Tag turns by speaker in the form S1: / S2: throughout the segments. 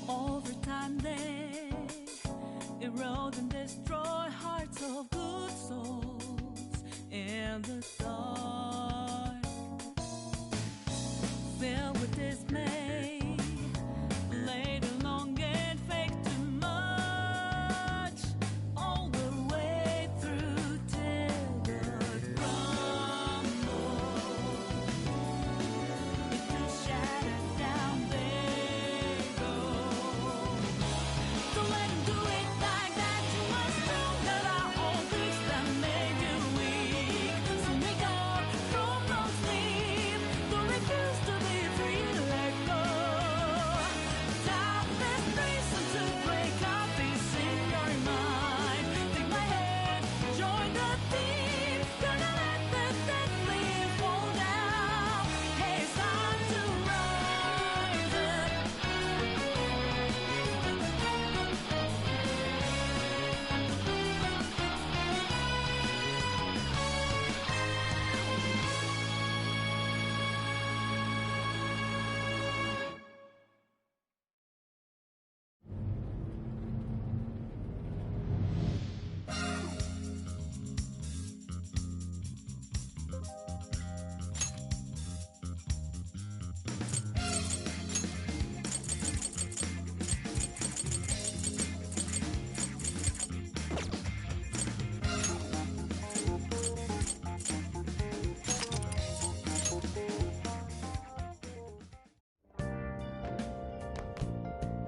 S1: Over time they erode and destroy hearts of good souls in the dark, filled with dismay, laid along and fake too much, all the way through till the crumble. Into shattered down they go. Don't let 'em do it like that. You must know that I all things that made you weak. So make up from no sleep. Don't refuse to be free. Let go. Tap this reason to break out this in your mind. Take my hand, join the team. Gonna let the dead leaf fall down. Hey, it's time to rise up.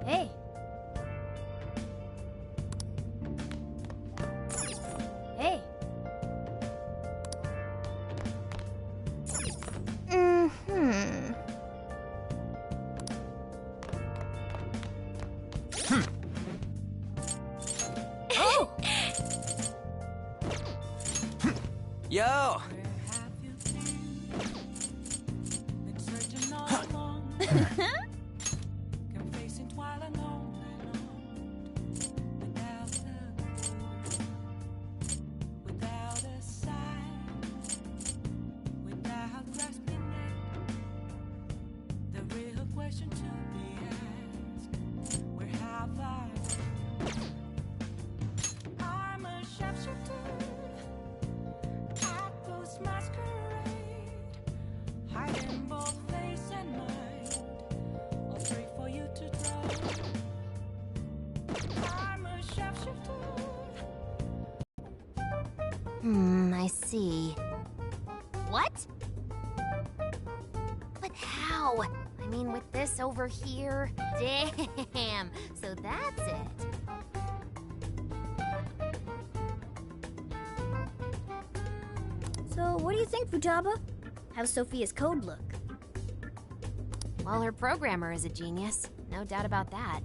S2: Hey. Hey. Oh!
S3: Yo!
S1: Where have you been searching all along? Confessing while alone without a sign, without grasping it. The real question to be asked: where have I? I'm a sharpshooter at Ghost Masquerade, hiding both face and mind. I'll pray for you to draw. I'm a sharpshooter.
S2: I see. What? But how? I mean, with this over here? Damn! So that's it. So, what do you think, Futaba? How's Sophia's code look? Well, her programmer is a genius. No doubt about that.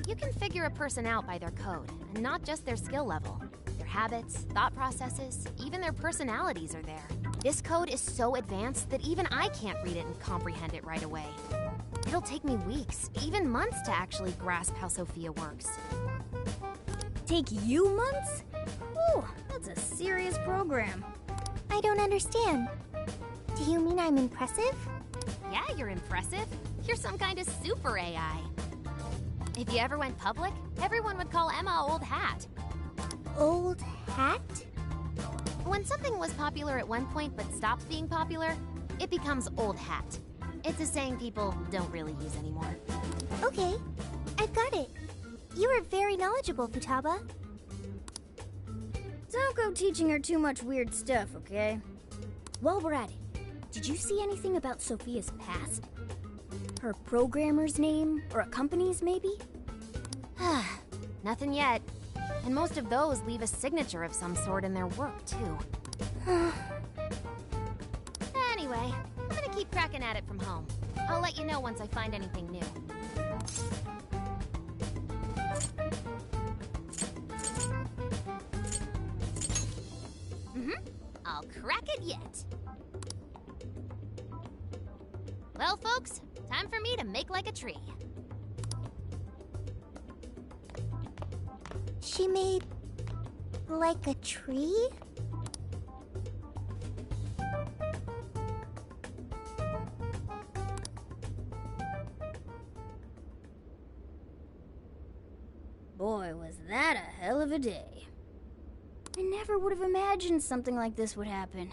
S2: You can figure a person out by their code, and not just their skill level. Their habits, thought processes, even their personalities are there. This code is so advanced that even I can't read it and comprehend it right away. It'll take me weeks, even months to actually grasp how Sophia works. Take you months? Whew, that's a serious program.
S4: I don't understand. Do you mean I'm impressive?
S2: Yeah, you're impressive. You're some kind of super AI. If you ever went public, everyone would call Emma Old Hat.
S4: Old hat?
S2: When something was popular at one point but stops being popular, it becomes Old Hat. It's a saying people don't really use anymore.
S4: Okay, I've got it. You are very knowledgeable, Futaba.
S2: Don't go teaching her too much weird stuff, okay? While we're at it, did you see anything about Sophia's past? Her programmer's name, or a company's maybe? Nothing yet. And most of those leave a signature of some sort in their work, too. Anyway, I'm gonna keep cracking at it from home. I'll let you know once I find anything new.
S4: it yet.
S2: Well, folks, time for me to make like a tree.
S4: She made like a tree?
S5: Boy, was that a hell of a day. I never would have imagined something like this would happen.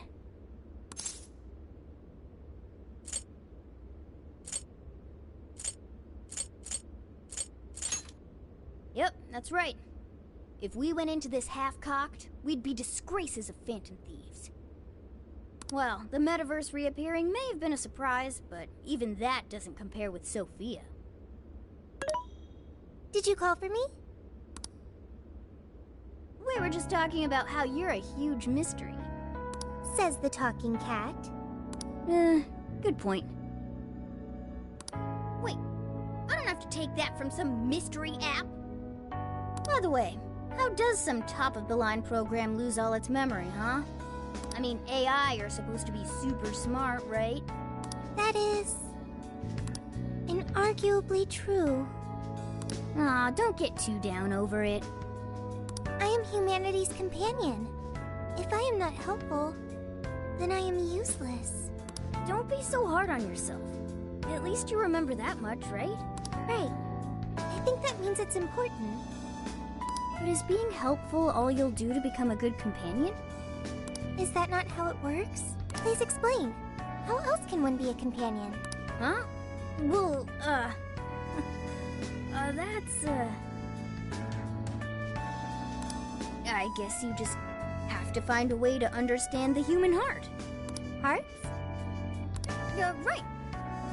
S5: Yep, that's right. If we went into this half-cocked, we'd be disgraces of Phantom Thieves. Well, the metaverse reappearing may have been a surprise, but even that doesn't compare with Sophia.
S4: Did you call for me?
S5: We were just talking about how you're a huge mystery.
S4: Says the talking cat.
S5: Good point. Wait, I don't have to take that from some mystery app. By the way, how does some top-of-the-line program lose all its memory, huh? I mean, AI are supposed to be super smart, right?
S4: That is... inarguably true.
S5: Aw, don't get too down over it.
S4: I am humanity's companion. If I am not helpful, then I am useless.
S5: Don't be so hard on yourself. At least you remember that much, right?
S4: Right. I think that means it's important.
S5: But is being helpful all you'll do to become a good companion?
S4: Is that not how it works? Please explain. How else can one be a companion?
S5: Huh? Well, that's, I guess you just have to find a way to understand the human heart.
S4: Hearts?
S5: Right.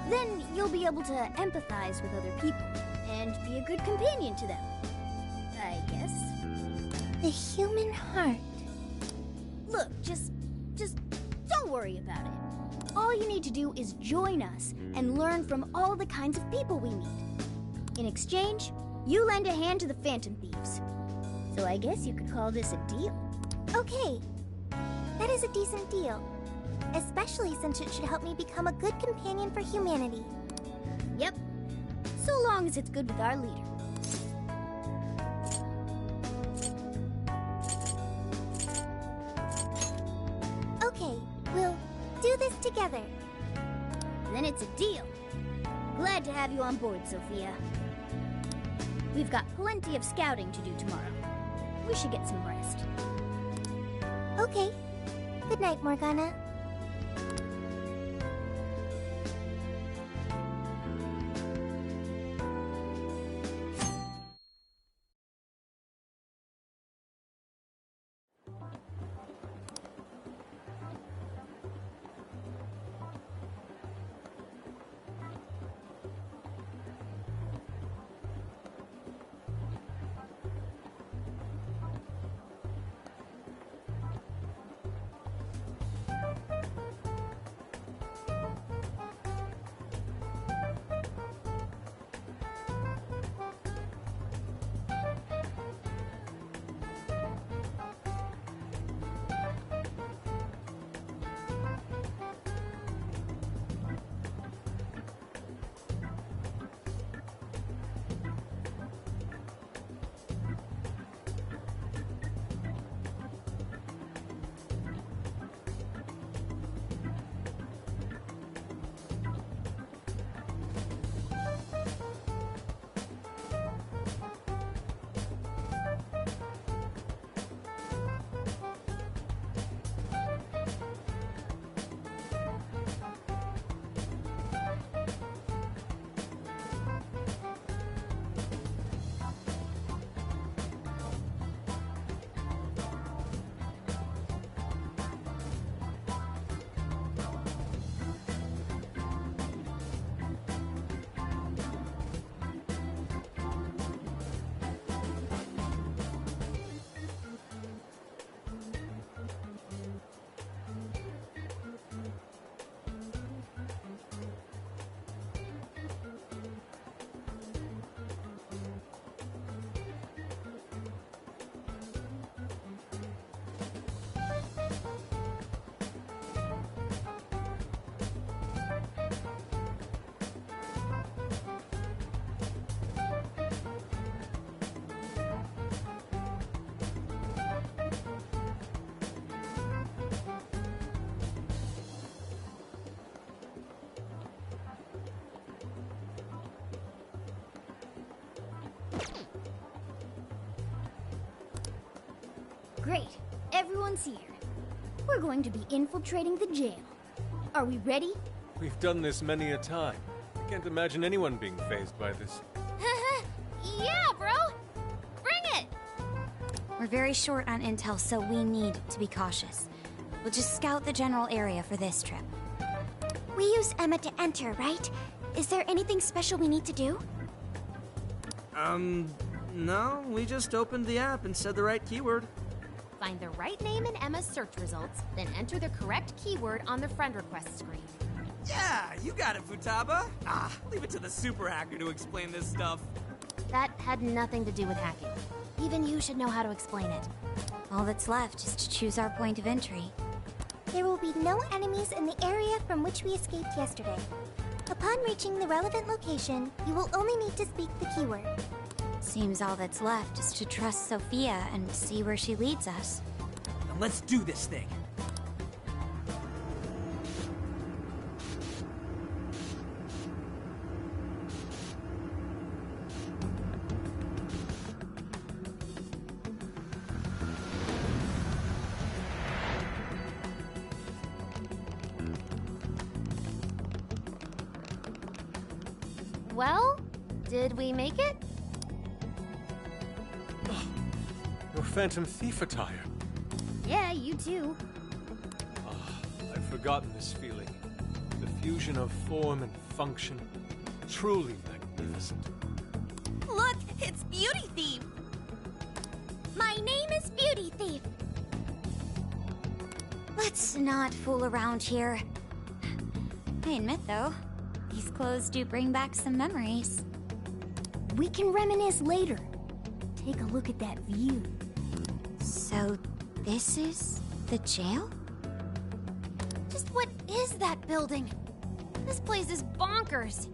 S5: Then you'll be able to empathize with other people and be a good companion to them. I guess.
S4: The human heart.
S5: Look, just don't worry about it. All you need to do is join us and learn from all the kinds of people we meet. In exchange, you lend a hand to the Phantom Thieves. So I guess you could call this a deal.
S4: Okay. That is a decent deal. Especially since it should help me become a good companion for humanity.
S5: Yep. So long as it's good with our leader.
S4: Okay, we'll do this together.
S5: Then it's a deal. Glad to have you on board, Sophia. We've got plenty of scouting to do tomorrow. We should get some rest.
S4: Okay. Good night, Morgana.
S5: Great. Everyone's here. We're going to be infiltrating the jail. Are we ready?
S6: We've done this many a time. I can't imagine anyone being fazed by this.
S2: Yeah, bro! Bring it!
S7: We're very short on intel, so we need to be cautious. We'll just scout the general area for this trip.
S4: We use Emma to enter, right? Is there anything special we need to do?
S3: No, we just opened the app and said the right keyword.
S2: Find the right name in Emma's search results, then enter the correct keyword on the friend request screen.
S3: Yeah, you got it, Futaba. Leave it to the super hacker to explain this stuff.
S2: That had nothing to do with hacking. Even you should know how to explain it.
S7: All that's left is to choose our point of entry.
S4: There will be no enemies in the area from which we escaped yesterday. Upon reaching the relevant location, you will only need to speak the keyword.
S7: Seems all that's left is to trust Sophia and see where she leads us.
S3: Then let's do this thing.
S2: Well, did we make it?
S6: Your Phantom Thief attire.
S5: Yeah, you too.
S6: I've forgotten this feeling. The fusion of form and function. Truly magnificent.
S7: Look, it's Beauty Thief!
S4: My name is Beauty Thief.
S7: Let's not fool around here. I admit, though, these clothes do bring back some memories.
S5: We can reminisce later. Take a look at that view.
S7: So, this is the jail?
S2: Just what is that building? This place is bonkers.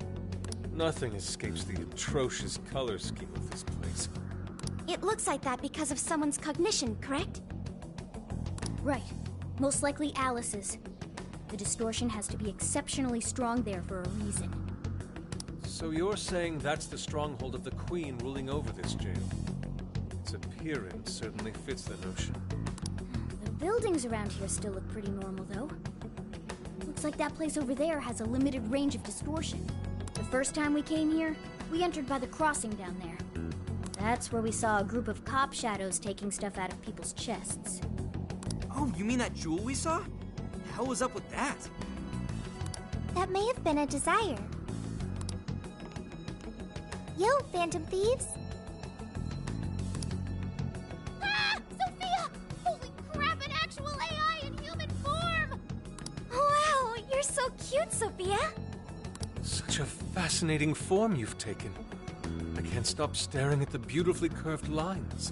S6: Nothing escapes the atrocious color scheme of this place.
S4: It looks like that because of someone's cognition, correct?
S5: Right. Most likely Alice's. The distortion has to be exceptionally strong there for a reason.
S6: So you're saying that's the stronghold of the Queen ruling over this jail? Its appearance certainly fits the notion.
S5: The buildings around here still look pretty normal, though. Looks like that place over there has a limited range of distortion. The first time we came here, we entered by the crossing down there. That's where we saw a group of cop shadows taking stuff out of people's chests.
S3: Oh, you mean that jewel we saw? The hell was up with that?
S4: That may have been a desire. Yo, Phantom Thieves!
S2: Ah! Sophia! Holy crap, an actual AI in human form!
S4: Wow, you're so cute, Sophia!
S6: Such a fascinating form you've taken. I can't stop staring at the beautifully curved lines.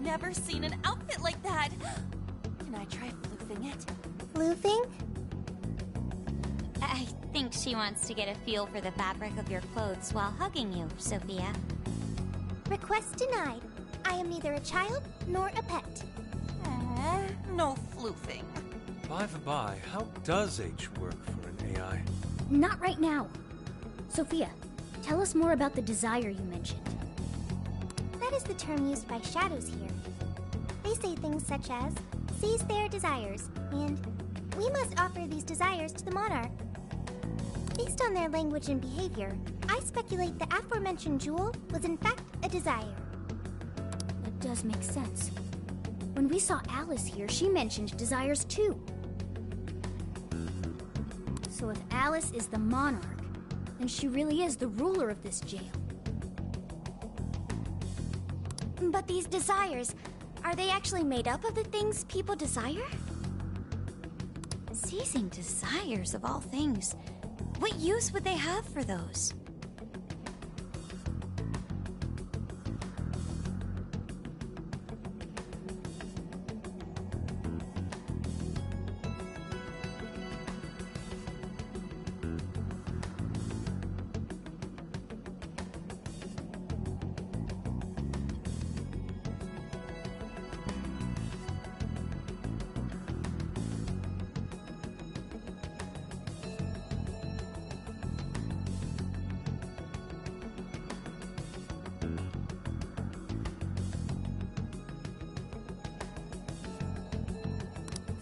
S1: never seen an outfit like that. Can I try floofing it?
S4: Floofing?
S7: I think she wants to get a feel for the fabric of your clothes while hugging you, Sophia.
S4: Request denied. I am neither a child nor a pet.
S1: No floofing.
S6: By the by, how does H work for an AI?
S5: Not right now. Sophia, tell us more about the desire you mentioned.
S4: That is the term used by shadows here. They say things such as, seize their desires, and we must offer these desires to the monarch. Based on their language and behavior, I speculate the aforementioned jewel was in fact a desire.
S5: That does make sense. When we saw Alice here, she mentioned desires too. So if Alice is the monarch, then she really is the ruler of this jail.
S7: But these desires, are they actually made up of the things people desire? Seizing desires of all things. What use would they have for those?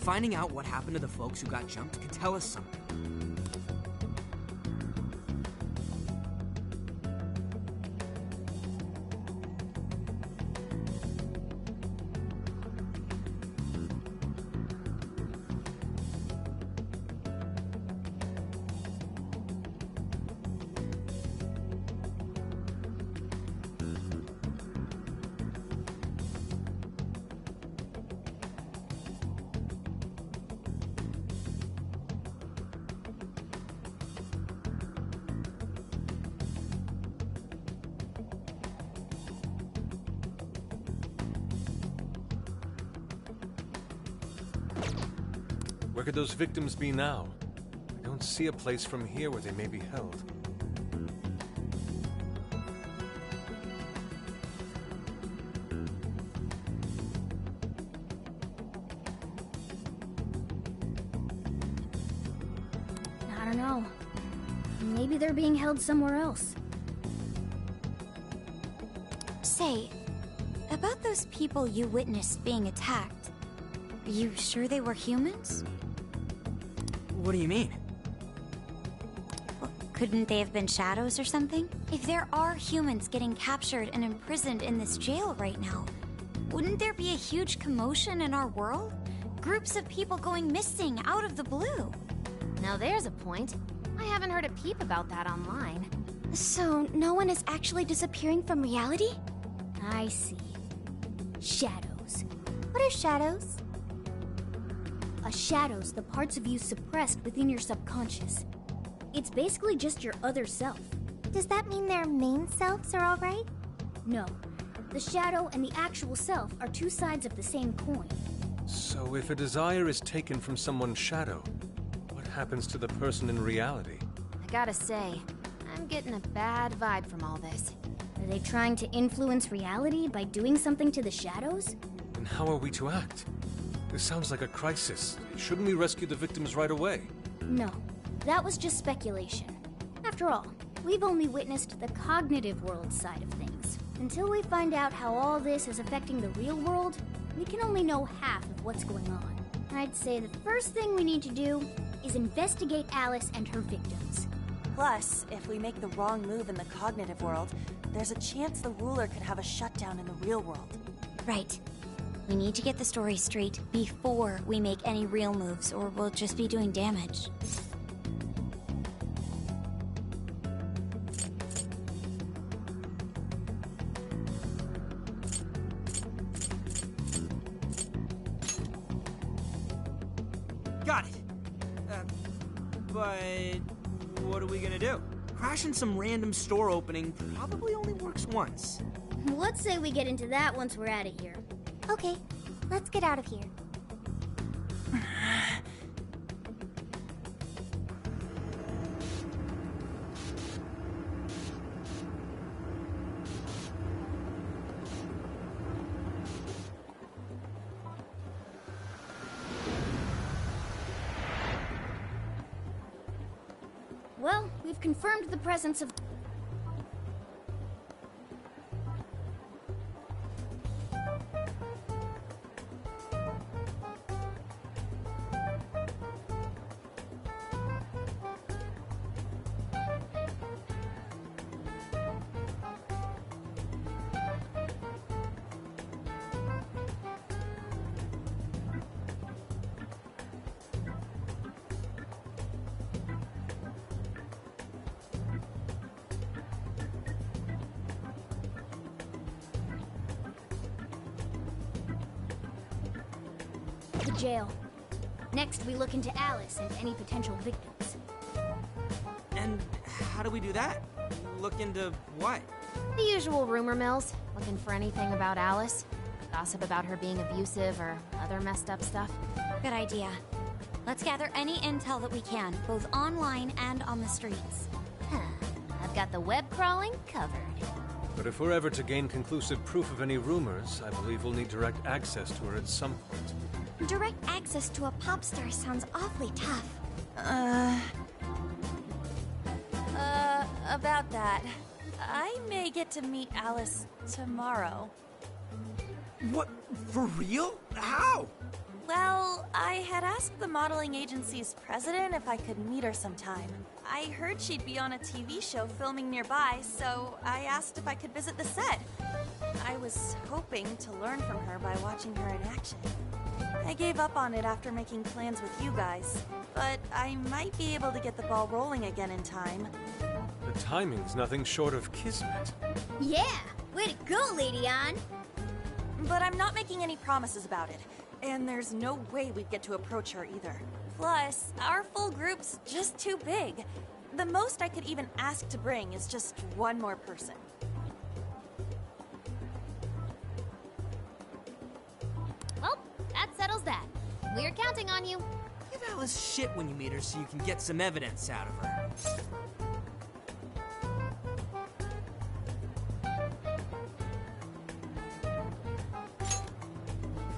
S3: Finding out what happened to the folks who got jumped could tell us something.
S6: Where could those victims be now? I don't see a place from here where they may be held.
S5: I don't know. Maybe they're being held somewhere else.
S7: Say, about those people you witnessed being attacked, are you sure they were humans?
S3: What do you mean?
S7: Well, couldn't they have been shadows or something? If there are humans getting captured and imprisoned in this jail right now, wouldn't there be a huge commotion in our world? Groups of people going missing out of the blue.
S2: Now there's a point. I haven't heard a peep about that online.
S7: So, no one is actually disappearing from reality?
S5: I see. Shadows.
S4: What are shadows?
S5: A shadow's the parts of you suppressed within your subconscious. It's basically just your other self.
S4: Does that mean their main selves are alright?
S5: No. The shadow and the actual self are two sides of the same coin.
S6: So if a desire is taken from someone's shadow, what happens to the person in reality?
S2: I gotta say, I'm getting a bad vibe from all this.
S5: Are they trying to influence reality by doing something to the shadows?
S6: And how are we to act? This sounds like a crisis. Shouldn't we rescue the victims right away?
S5: No. That was just speculation. After all, we've only witnessed the cognitive world side of things. Until we find out how all this is affecting the real world, we can only know half of what's going on. I'd say the first thing we need to do is investigate Alice and her victims.
S1: Plus, if we make the wrong move in the cognitive world, there's a chance the ruler could have a shutdown in the real world.
S7: Right. We need to get the story straight before we make any real moves, or we'll just be doing damage.
S3: Got it. But what are we gonna do? Crashing some random store opening probably only works once.
S5: Let's say we get into that once we're out of here.
S4: Okay, let's get out of here.
S5: Well, we've confirmed the presence of... the jail. Next, we look into Alice and any potential victims.
S3: And how do we do that? Look into what?
S2: The usual rumor mills, looking for anything about Alice. Gossip about her being abusive or other messed up stuff.
S7: Good idea. Let's gather any intel that we can, both online and on the streets.
S2: I've got the web crawling covered.
S6: But if we're ever to gain conclusive proof of any rumors, I believe we'll need direct access to her at some point.
S7: Direct access to a pop star sounds awfully tough.
S8: About that. I may get to meet Alice tomorrow.
S3: What? For real? How?
S8: Well, I had asked the modeling agency's president if I could meet her sometime. I heard she'd be on a TV show filming nearby, so I asked if I could visit the set. I was hoping to learn from her by watching her in action. I gave up on it after making plans with you guys, but I might be able to get the ball rolling again in time.
S6: The timing's nothing short of kismet.
S5: Yeah! Way to go, Lady Ann!
S8: But I'm not making any promises about it, and there's no way we'd get to approach her either. Plus, our full group's just too big. The most I could even ask to bring is just one more person.
S2: Well, that settles that. We're counting on you.
S3: Give Alice shit when you meet her so you can get some evidence out of her.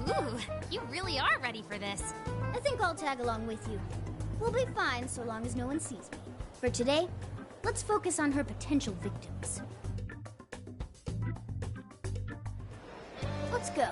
S2: Ooh, you really are ready for this.
S5: I think I'll tag along with you. We'll be fine so long as no one sees me. For today, let's focus on her potential victims. Let's go.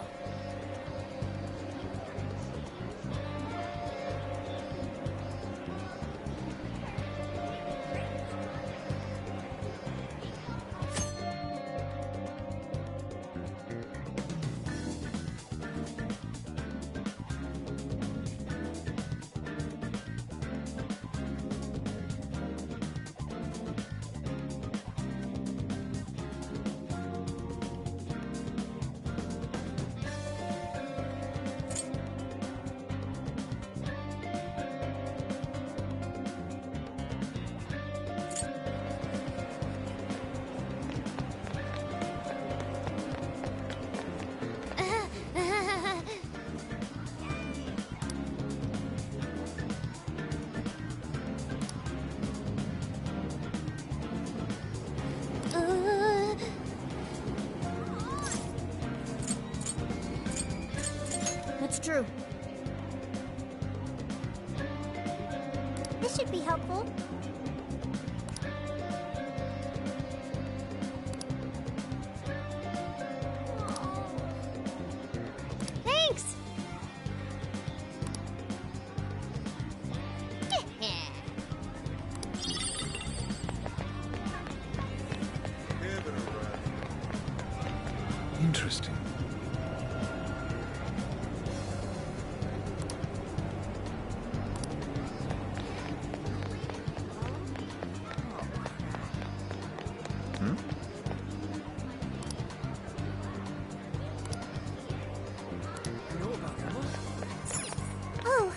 S5: It's true.
S4: This should be helpful.
S5: Thanks!
S6: Interesting.
S4: Oh,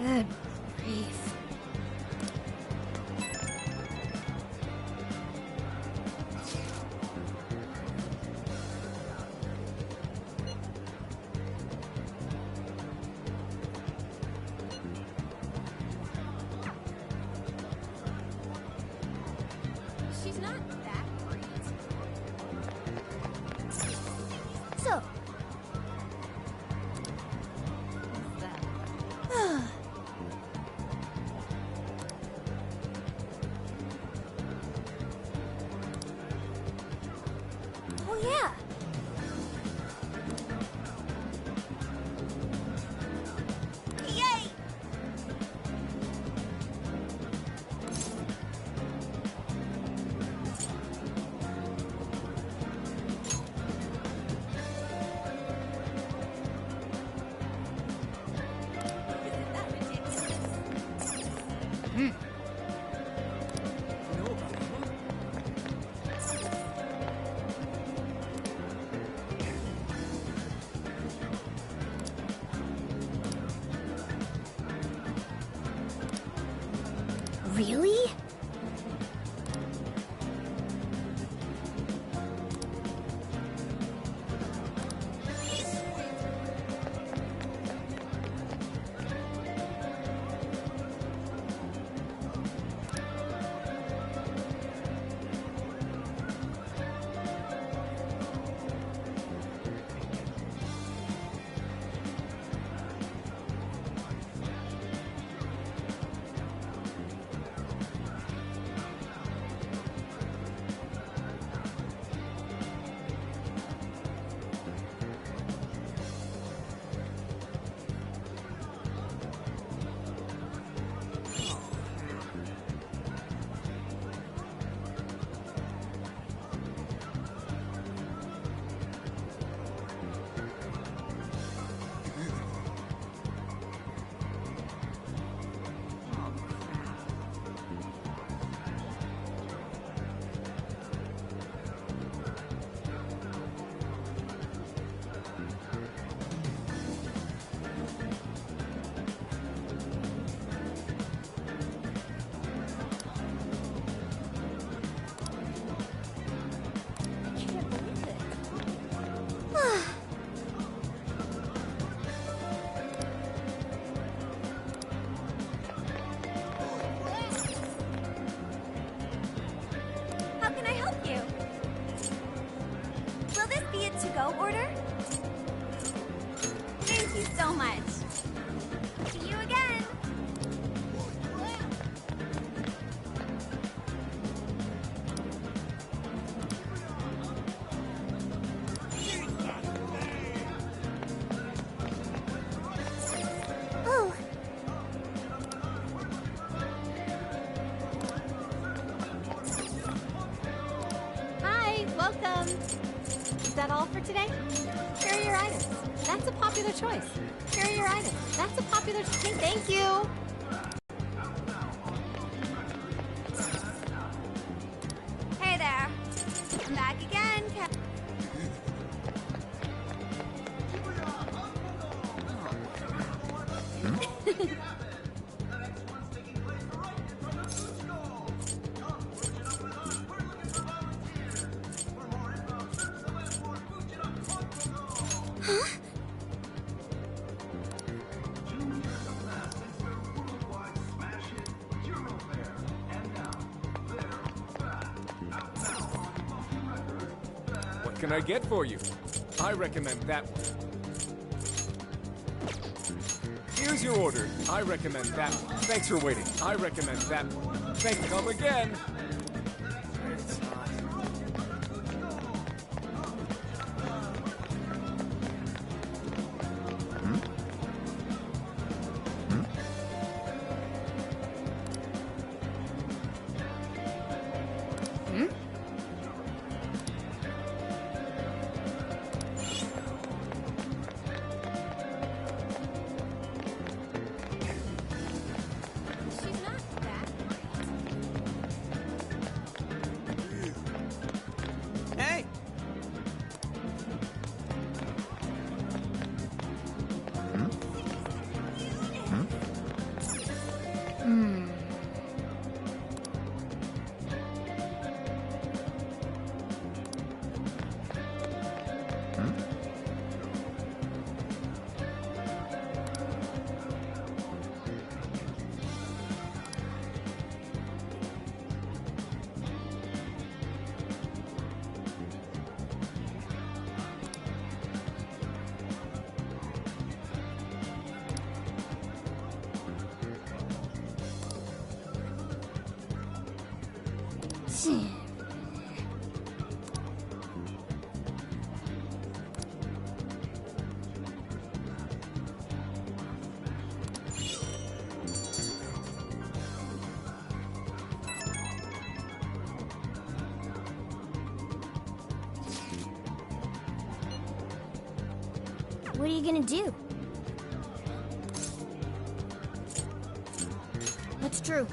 S5: Good grief.
S2: She's not that great.
S5: So, oh yeah.
S8: Yay! Isn't that ridiculous?
S3: You know about it, huh?
S5: Really?
S8: How can I help you? Will this be a to-go order? Thank you so much. See you again.
S4: Oh,
S2: Hi, welcome. Is that all for today? Here are your items. That's a popular choice. Here are your items. That's a popular choice. Thank you.
S8: Hey there. I'm back again,
S6: What can I get for you? I recommend that one. Here's your order. I recommend that one. Thanks for waiting. I recommend that one. Thank come again.
S3: It's not.
S2: She's not that great.
S3: Hey!
S5: What are you gonna do? What's true?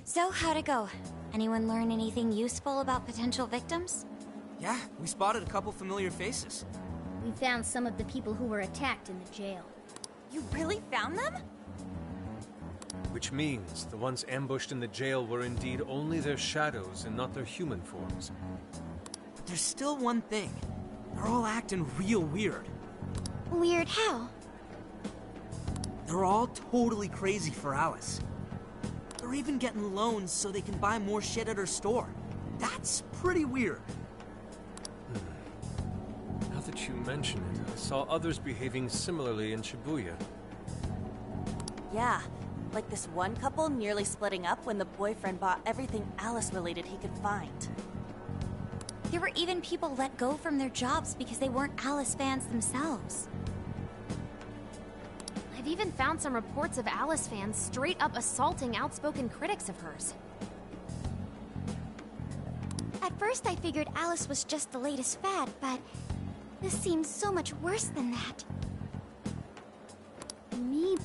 S7: So, how'd it go? Anyone learn anything useful about potential victims?
S3: Yeah, we spotted a couple familiar faces.
S5: We found some of the people who were attacked in the jail.
S8: You really found them?
S6: Which means the ones ambushed in the jail were indeed only their shadows and not their human forms.
S3: But there's still one thing. They're all acting real weird.
S4: Weird how?
S3: They're all totally crazy for Alice. They're even getting loans so they can buy more shit at her store. That's pretty weird.
S6: Now that you mention it, I saw others behaving similarly in Shibuya.
S8: Yeah, like this one couple nearly splitting up when the boyfriend bought everything Alice-related he could find.
S7: There were even people let go from their jobs because they weren't Alice fans themselves.
S2: I've even found some reports of Alice fans straight up assaulting outspoken critics of hers.
S4: At first I figured Alice was just the latest fad, but this seems so much worse than that.
S5: Me.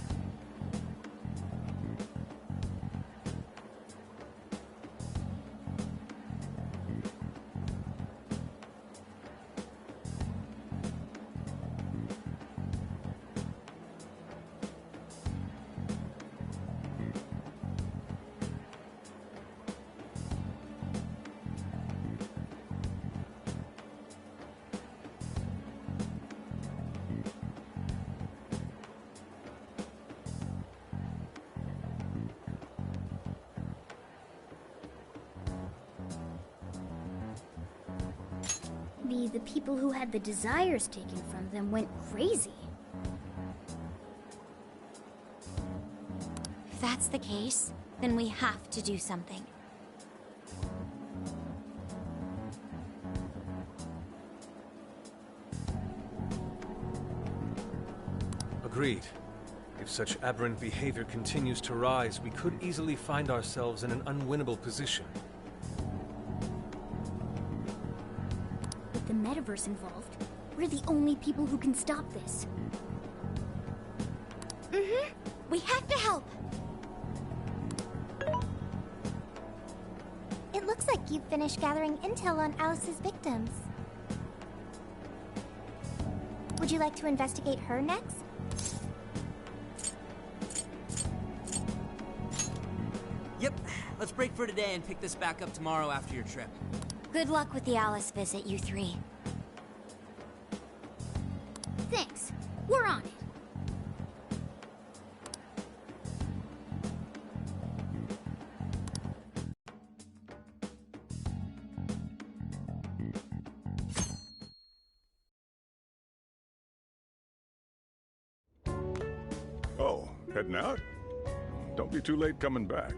S5: The people who had the desires taken from them went crazy.
S7: If that's the case, then we have to do something.
S6: Agreed. If such aberrant behavior continues to rise, we could easily find ourselves in an unwinnable position.
S5: With the metaverse involved, we're the only people who can stop this.
S4: We have to help. It looks like you've finished gathering intel on Alice's victims. Would you like to investigate her next?
S3: Yep, let's break for today and pick this back up tomorrow after your trip.
S7: Good luck with the Alice visit, you three.
S5: Thanks. We're on it.
S9: Oh, heading out? Don't be too late coming back.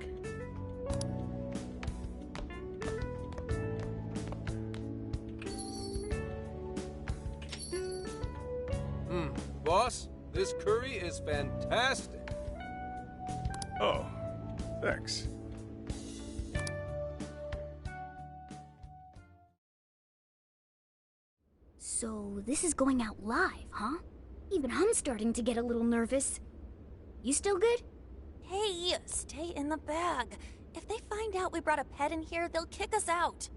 S6: Boss, this curry is fantastic.
S9: Oh, thanks.
S5: So this is going out live, huh? Even I'm starting to get a little nervous. You still good?
S8: Hey, stay in the bag. If they find out we brought a pet in here, they'll kick us out.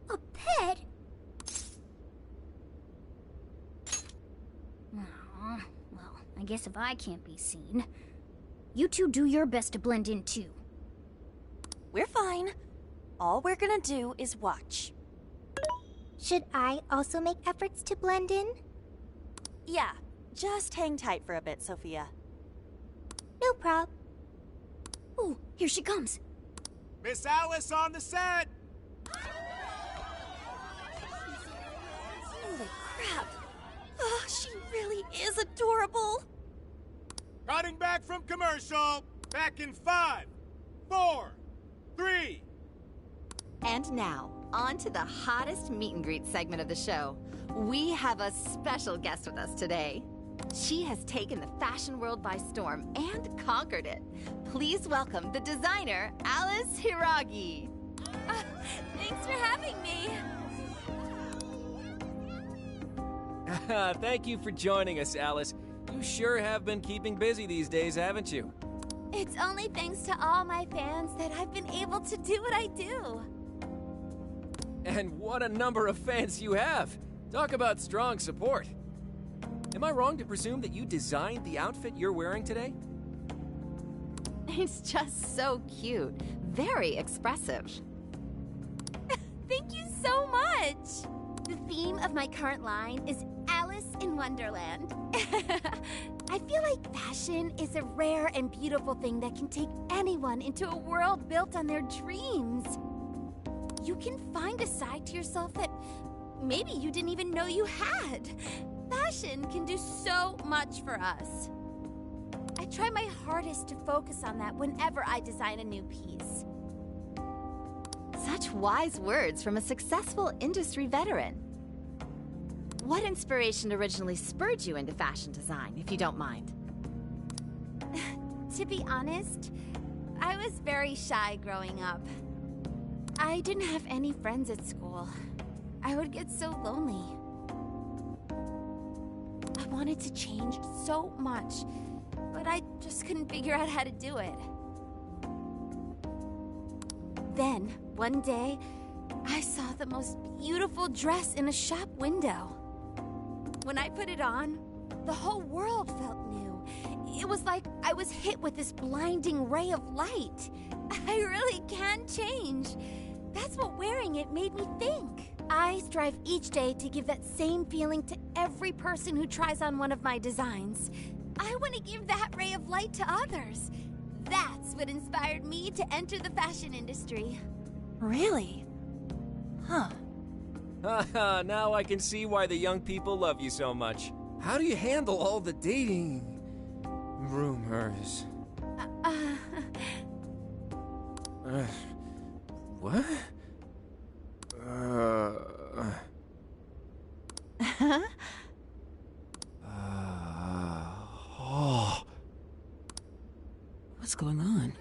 S5: A pet? Aw, well, I guess if I can't be seen, you two do your best to blend in too.
S8: We're fine. All we're gonna do is watch.
S4: Should I also make efforts to blend in?
S8: Yeah, just hang tight for a bit, Sophia.
S4: No prob.
S5: Oh, here she comes.
S10: Miss Alice on the set!
S8: Holy crap! Oh, she really is adorable!
S10: Cutting back from commercial! Back in 5, 4, 3.
S11: And now, on to the hottest meet and greet segment of the show. We have a special guest with us today. She has taken the fashion world by storm and conquered it. Please welcome the designer, Alice Hiragi.
S8: Thanks for having me.
S12: Thank you for joining us, Alice. You sure have been keeping busy these days, haven't you?
S5: It's only thanks to all my fans that I've been able to do what I do.
S12: And what a number of fans you have! Talk about strong support. Am I wrong to presume that you designed the outfit you're wearing today?
S11: It's just so cute. Very expressive.
S5: Thank you so much! The theme of my current line is Alice in Wonderland. I feel like fashion is a rare and beautiful thing that can take anyone into a world built on their dreams. You can find a side to yourself that maybe you didn't even know you had. Fashion can do so much for us. I try my hardest to focus on that whenever I design a new piece.
S11: Such wise words from a successful industry veteran. What inspiration originally spurred you into fashion design, if you don't mind?
S5: To be honest, I was very shy growing up. I didn't have any friends at school. I would get so lonely. I wanted to change so much, but I just couldn't figure out how to do it. Then, one day, I saw the most beautiful dress in a shop window. When I put it on, the whole world felt new. It was like I was hit with this blinding ray of light. I really can change. That's what wearing it made me think. I strive each day to give that same feeling to every person who tries on one of my designs. I want to give that ray of light to others. That's what inspired me to enter the fashion industry.
S8: Really? Huh.
S12: Haha, now I can see why the young people love you so much. How do you handle all the dating rumors? What?
S13: Oh. What's going on?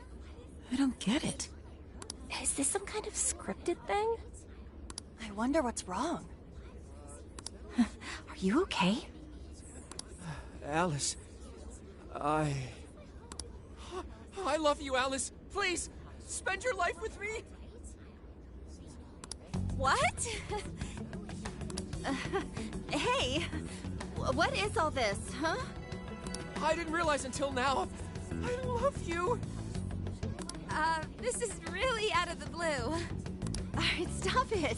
S13: I don't get it.
S5: Is this some kind of scripted thing?
S8: I wonder what's wrong.
S11: Are you okay?
S12: Alice, I love you, Alice. Please, spend your life with me.
S11: What? Hey, what is all this, huh?
S12: I didn't realize until now. I love you.
S5: This is really out of the blue.
S11: Alright, stop it.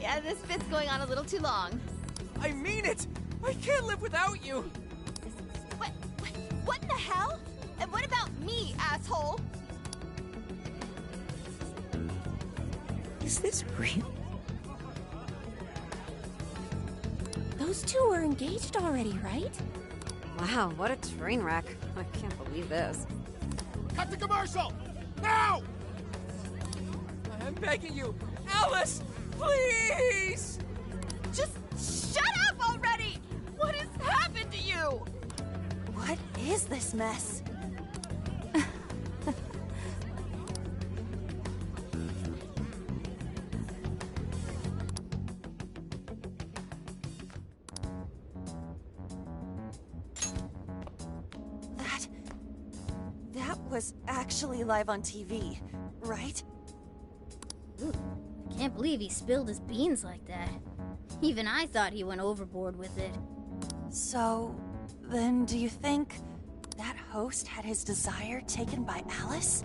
S11: Yeah, this bit's going on a little too long.
S12: I mean it. I can't live without you.
S5: What in the hell? And what about me, asshole?
S13: Is this real? Those two were engaged already, right?
S2: Wow, what a train wreck. I can't believe this.
S10: Cut the commercial! Now!
S12: I'm begging you, Alice, please!
S5: Just shut up already! What has happened to you?
S8: What is this mess? That was actually live on TV, right?
S5: Ooh, I can't believe he spilled his beans like that. Even I thought he went overboard with it.
S8: So, then do you think that host had his desire taken by Alice?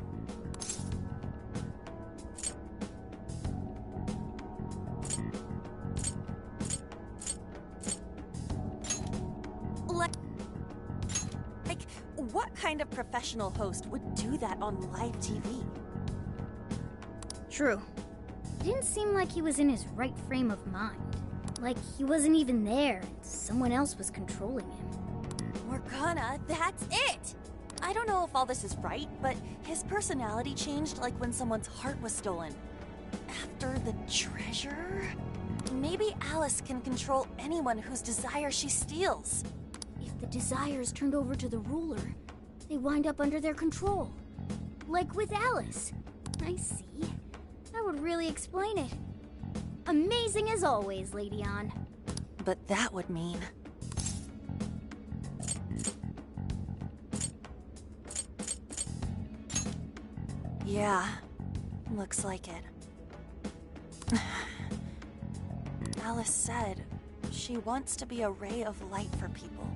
S8: Like, what kind of professional host would do that on live TV?
S5: True. It didn't seem like he was in his right frame of mind. Like he wasn't even there and someone else was controlling him.
S8: Morgana, that's it! I don't know if all this is right, but his personality changed like when someone's heart was stolen. After the treasure? Maybe Alice can control anyone whose desire she steals.
S5: If the desires turned over to the ruler, they wind up under their control. Like with Alice. I see. That would really explain it. Amazing as always, Lady Ann.
S8: But that would mean... Yeah, looks like it. Alice said she wants to be a ray of light for people.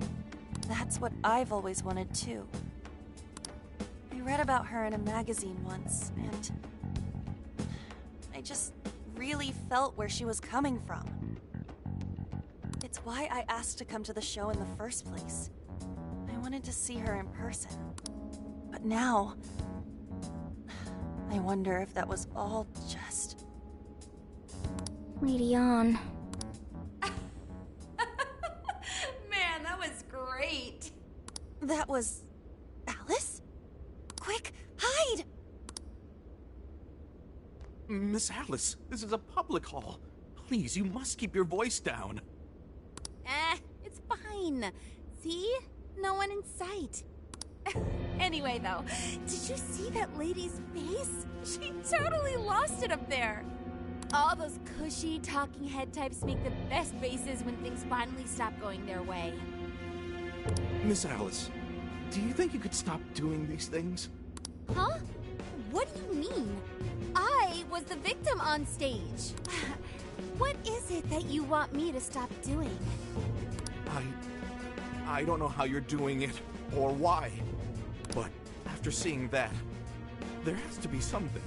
S8: That's what I've always wanted too. I read about her in a magazine once, and I just really felt where she was coming from. It's why I asked to come to the show in the first place. I wanted to see her in person. But now... I wonder if that was all just...
S5: Lady Ann.
S11: Man, that was great.
S8: That was... Alice? Quick, hide!
S14: Miss Alice, this is a public hall. Please, you must keep your voice down.
S13: It's fine. See? No one in sight. Anyway, though, did you see that lady's face? She totally lost it up there. All those cushy, talking head types make the best faces when things finally stop going their way.
S14: Miss Alice, do you think you could stop doing these things?
S13: Huh? What do you mean? I was the victim on stage. What is it that you want me to stop doing?
S14: I don't know how you're doing it, or why. But after seeing that, there has to be something.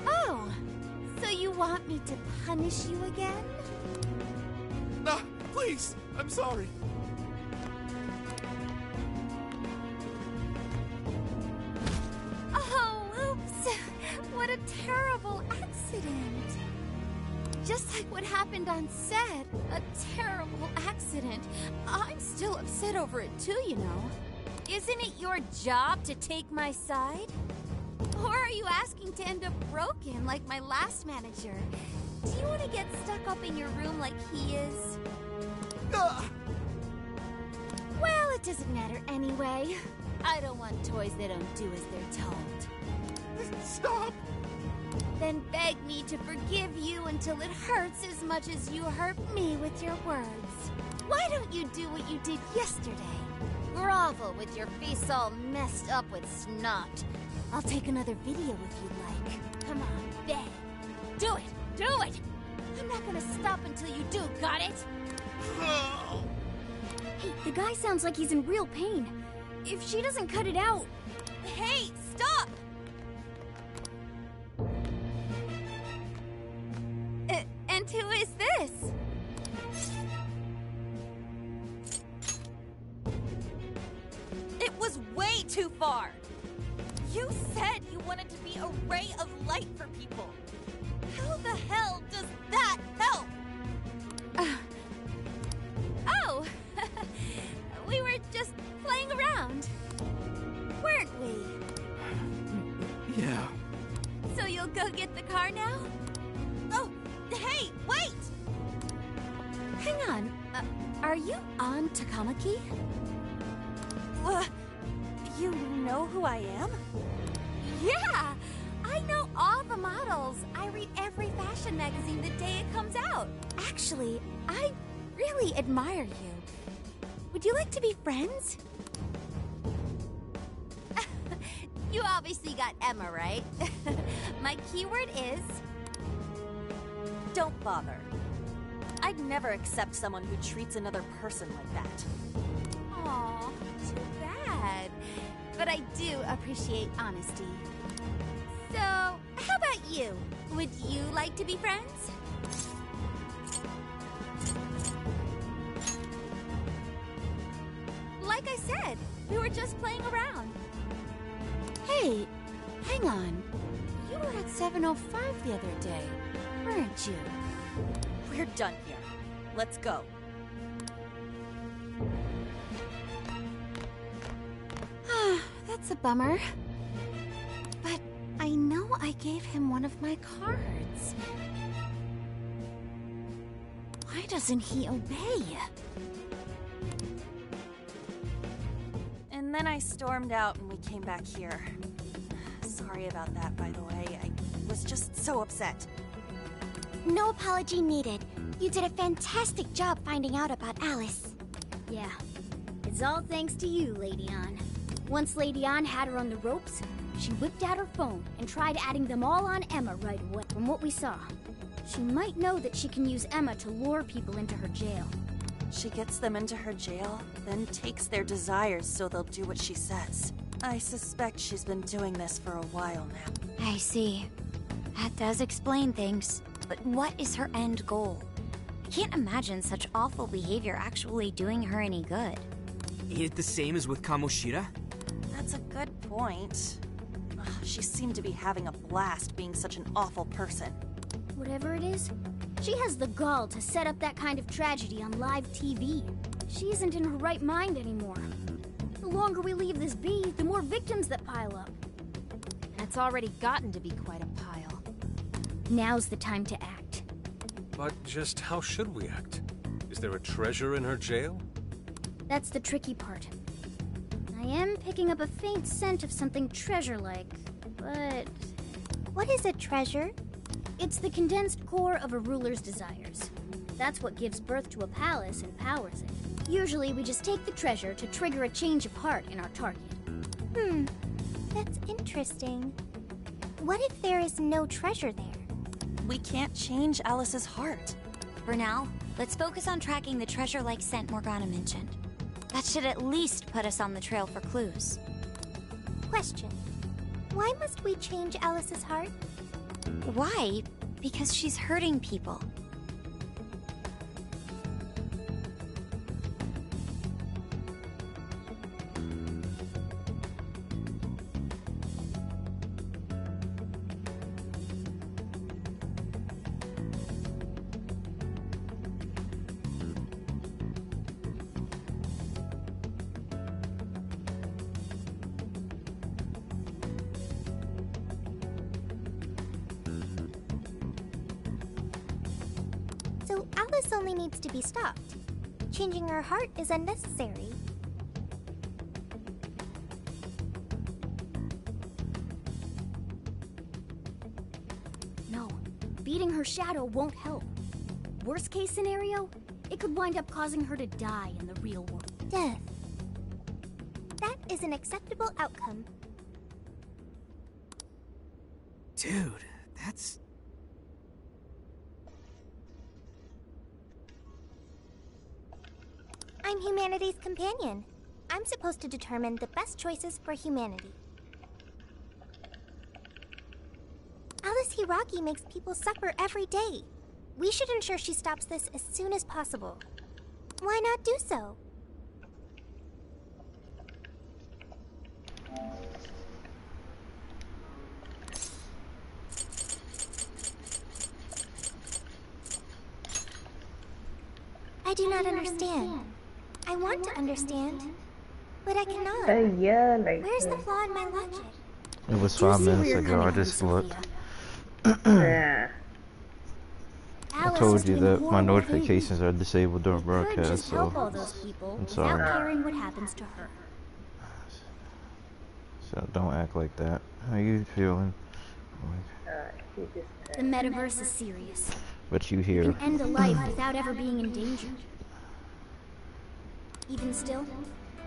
S13: Oh, so you want me to punish you again?
S14: No, please, I'm sorry.
S13: Oh, oops. What a terrible accident. Just like what happened on set. A terrible accident. I'm still upset over it too, you know. Isn't it your job to take my side? Or are you asking to end up broken like my last manager? Do you want to get stuck up in your room like he is? Well, it doesn't matter anyway. I don't want toys that don't do as they're told.
S14: Stop!
S13: Then beg me to forgive you until it hurts as much as you hurt me with your words. Why don't you do what you did yesterday? Grovel with your face all messed up with snot. I'll take another video if you like. Come on, beg. Do it! Do it! I'm not gonna stop until you do, got it?
S5: Hey, the guy sounds like he's in real pain. If she doesn't cut it out...
S8: Hey, stop!
S13: And who is this?
S8: It was way too far! You said you wanted to be a ray of light for people. How the hell does that help?
S13: Oh! We were just playing around. Weren't we?
S14: Yeah.
S13: So you'll go get the car now?
S8: Oh, hey, wait!
S13: Hang on. Are you on Takamaki?
S8: You know who I am?
S13: Yeah! I know all the models. I read every fashion magazine the day it comes out. Actually, I really admire you. Would you like to be friends? You obviously got Emma, right? My keyword is...
S8: Don't bother. I'd never accept someone who treats another person like that.
S13: Aw, too bad. But I do appreciate honesty. So, how about you? Would you like to be friends? Like I said, we were just playing around. Hey, hang on. You were at 7:05 the other day, weren't you?
S8: We're done here. Let's go.
S13: That's a bummer. But I know I gave him one of my cards. Why doesn't he obey?
S8: And then I stormed out and we came back here. Sorry about that, by the way. I was just so upset.
S4: No apology needed. You did a fantastic job finding out about Alice.
S5: Yeah, it's all thanks to you, Lady Ann. Once Lady Ann had her on the ropes, she whipped out her phone and tried adding them all on Emma right away. From what we saw, she might know that she can use Emma to lure people into her jail.
S8: She gets them into her jail, then takes their desires so they'll do what she says. I suspect she's been doing this for a while now.
S7: I see. That does explain things. But what is her end goal? I can't imagine such awful behavior actually doing her any good.
S3: Ain't it the same as with Kamoshida?
S8: That's a good point. Ugh, she seemed to be having a blast being such an awful person.
S5: Whatever it is, she has the gall to set up that kind of tragedy on live TV. She isn't in her right mind anymore. The longer we leave this be, the more victims that pile up.
S2: And it's already gotten to be quite a pile.
S5: Now's the time to act.
S6: But just how should we act? Is there a treasure in her jail?
S5: That's the tricky part. I am picking up a faint scent of something treasure-like, but...
S4: What is a treasure?
S5: It's the condensed core of a ruler's desires. That's what gives birth to a palace and powers it. Usually we just take the treasure to trigger a change of heart in our target.
S4: That's interesting. What if there is no treasure there?
S8: We can't change Alice's heart.
S7: For now, let's focus on tracking the treasure-like scent Morgana mentioned. That should at least put us on the trail for clues.
S4: Question. Why must we change Alice's heart?
S7: Why? Because she's hurting people.
S4: So Alice only needs to be stopped. Changing her heart is unnecessary.
S5: No, beating her shadow won't help. Worst case scenario, it could wind up causing her to die in the real world.
S4: Death. That is an acceptable outcome.
S3: Dude, that's...
S4: I'm humanity's companion. I'm supposed to determine the best choices for humanity. Alice Hiragi makes people suffer every day. We should ensure she stops this as soon as possible. Why not do so? I do not understand. I want to understand, but I cannot.
S15: Yeah, like
S4: Where's the flaw in my logic?
S16: It was 5 minutes ago, I just looked.
S15: Yeah.
S16: I told you that my notifications are disabled during broadcast, so
S5: help all those people
S16: I'm
S5: without
S16: sorry.
S5: caring what happens to her.
S16: So don't act like that. How you feeling?
S5: The metaverse is serious.
S16: But you
S5: You
S16: here.
S5: can end a life without ever being endangered. Even still,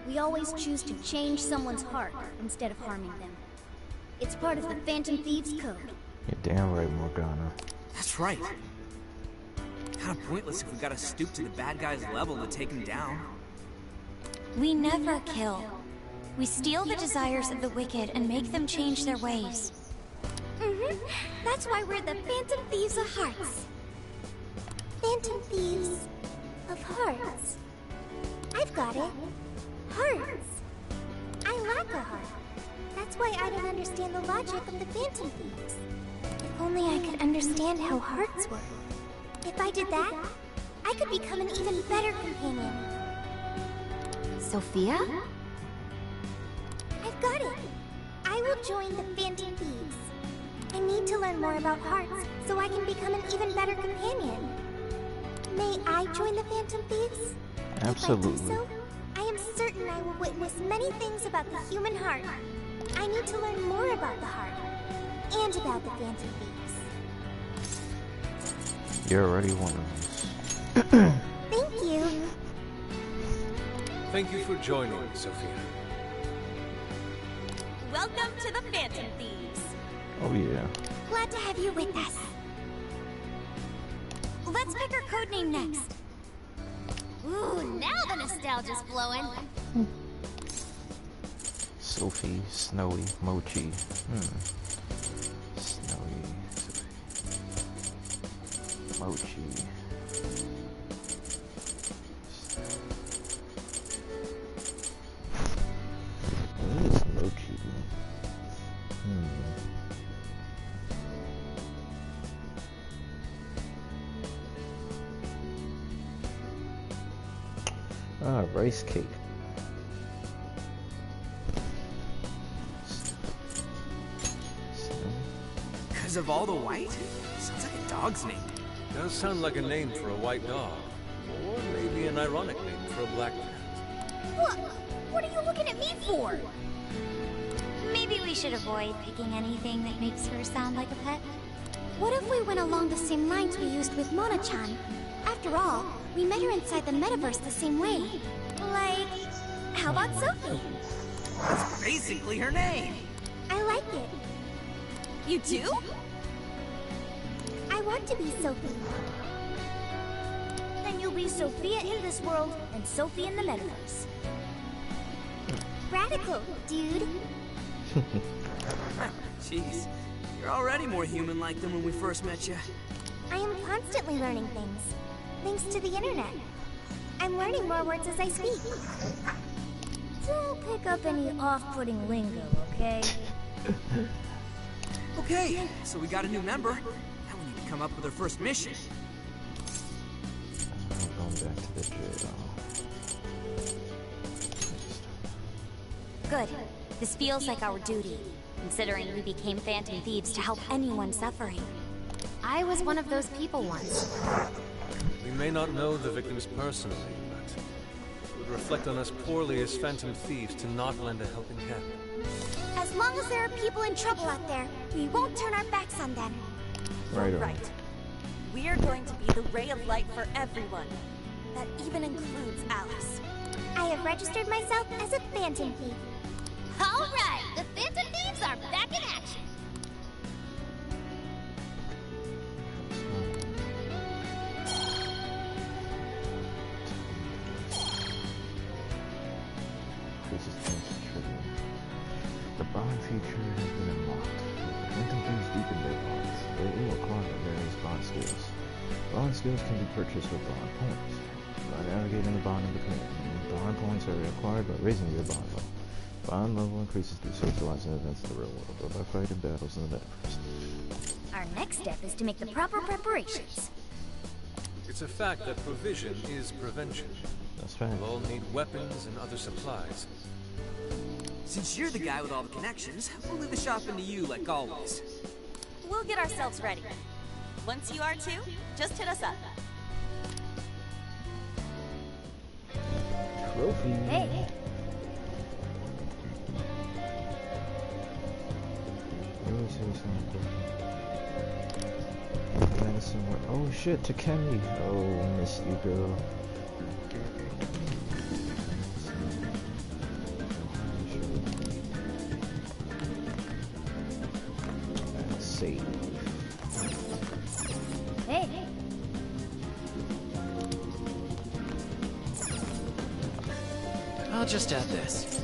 S5: we always choose to change someone's heart instead of harming them. It's part of the Phantom Thieves Code.
S16: You're damn right, Morgana.
S3: That's right. Kinda pointless if we gotta stoop to the bad guy's level to take him down.
S7: We never kill. We steal the desires of the wicked and make them change their ways.
S4: That's why we're the Phantom Thieves of Hearts. Phantom Thieves of Hearts. I've got it. Hearts. I lack a heart. That's why I don't understand the logic of the Phantom Thieves. If only I could understand how hearts work. If I did that, I could become an even better companion.
S7: Sophia?
S4: I've got it. I will join the Phantom Thieves. I need to learn more about hearts so I can become an even better companion. May I join the Phantom Thieves?
S16: Absolutely.
S4: If I do so, I am certain I will witness many things about the human heart. I need to learn more about the heart and about the Phantom Thieves.
S16: You're already one of us.
S4: Thank you.
S6: Thank you for joining me, Sophia.
S8: Welcome to the Phantom Thieves.
S16: Oh yeah.
S4: Glad to have you with us.
S7: Let's pick our codename next.
S2: Ooh, now the nostalgia's flowing.
S16: Sophie, Snowy, Mochi. Snowy, Sophie. Mochi. What is Mochi? Rice cake.
S3: Because of all the white? Sounds like a dog's name.
S6: Does sound like a name for a white dog. Or maybe an ironic name for a black cat.
S5: What are you looking at me for?
S7: Maybe we should avoid picking anything that makes her sound like a pet.
S4: What if we went along the same lines we used with Mona-chan? After all, we met her inside the metaverse the same way. Like, how about Sophie?
S3: That's basically her name.
S4: I like it.
S8: You do?
S4: I want to be Sophie.
S5: Then you'll be Sophia in this world and Sophie in the metaverse.
S4: Radical, dude.
S3: Jeez, you're already more human-like than when we first met you.
S4: I am constantly learning things, thanks to the internet. I'm learning more words as I speak.
S5: Don't pick up any off-putting lingo, okay?
S3: Okay, so we got a new member. Now we need to come up with our first mission.
S16: I'm going back to the jail.
S7: Good. This feels like our duty, considering we became Phantom Thieves to help anyone suffering.
S2: I was one of those people once.
S6: We may not know the victims personally, but it would reflect on us poorly as Phantom Thieves to not lend a helping hand.
S4: As long as there are people in trouble out there, we won't turn our backs on them.
S16: Right on.
S8: Right. We are going to be the ray of light for everyone. That even includes Alice.
S4: I have registered myself as a Phantom Thief.
S2: All right, the Phantom Thieves are back in action.
S16: Increases chance of triggering. The bond feature has been unlocked. Phantom Thieves deepen their bonds. They will acquire various bond skills. Bond skills can be purchased with bond points. By navigating the bond in between, bond points are acquired by raising your bond level. Bond level increases through socializing events in the real world, or by fighting battles in the metaverse.
S5: Our next step is to make the proper preparations.
S6: It's a fact that provision is prevention.
S16: That's right.
S6: We'll all need weapons and other supplies.
S3: Since you're the guy with all the connections, we'll leave the shopping to you like always.
S8: We'll get ourselves ready. Once you are too, just hit us up.
S16: Trophy.
S5: Hey,
S16: Oh shit, Takemi. Oh, missed you, girl. Save.
S5: hey.
S12: I'll just add this.